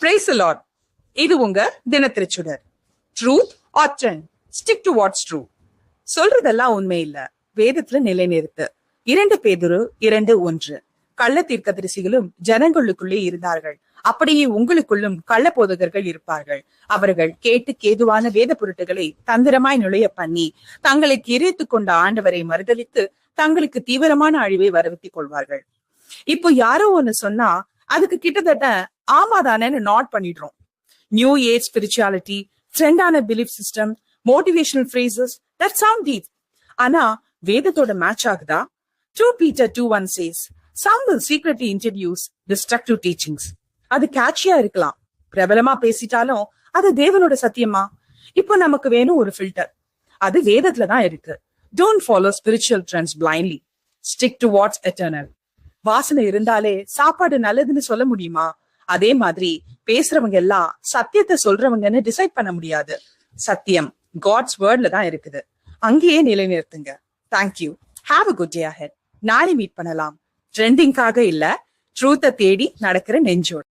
Praise the Lord. இது உங்க தினத்திருச்சுடர். Truth or trend, stick to what's true. சொல்றதெல்லாம் உண்மை இல்ல, வேதத்துல நிலைநிறுத்து. 2 பேதுரு 2:1. கள்ள தீர்க்கதரிசிகளும் ஜனங்களுக்குள்ளே இருந்தார்கள், அப்படியே உங்களுக்குள்ளும் கள்ள போதகர்கள் இருப்பார்கள். அவர்கள் கேதுவான வேத பொருட்டுகளை தந்திரமாய் நுழைய பண்ணி தங்களை கிரித்துக் கொண்ட ஆண்டவரை மறுதலித்து தங்களுக்கு தீவிரமான அழிவை வரவித்துக் கொள்வார்கள். இப்போ யாரோ ஒண்ணு சொன்னா அதுக்கு கிட்டத்தட்ட ஆமாதானேன்னு நாட் பண்ணிடுறோம். நியூ ஏஜ் ஸ்பிரிச்சுவாலிட்டி, ட்ரெண்டான belief system, motivational phrases that sound deep. ஆனா வேதத்தோட மேட்ச் ஆகுதா? 2 Peter 2:1 says, some will secretly introduce destructive teachings. அது கேட்சியா இருக்கலாம், பிரபலமா பேசிட்டாலும் அது தேவனோட சத்தியமா? இப்போ நமக்கு வேணும் ஒரு ஃபில்டர். அது வேதத்துல தான் இருக்கு. Don't follow spiritual trends blindly. Stick to what's eternal. வாசனை இருந்தாலே சாப்பாடு நல்லதுன்னு சொல்ல முடியுமா? அதே மாதிரி பேசுறவங்க எல்லாம் சத்தியத்தை சொல்றவங்கன்னு டிசைட் பண்ண முடியாது. சத்தியம் காட்ஸ் வேர்ட்ல தான் இருக்குது. அங்கேயே நிலைநிறுத்துங்க. Thank you. Have a good day ahead. நாளை மீட் பண்ணலாம். ட்ரெண்டிங்காக இல்ல, ட்ரூத்தை தேடி நடக்கிற நெஞ்சோடு.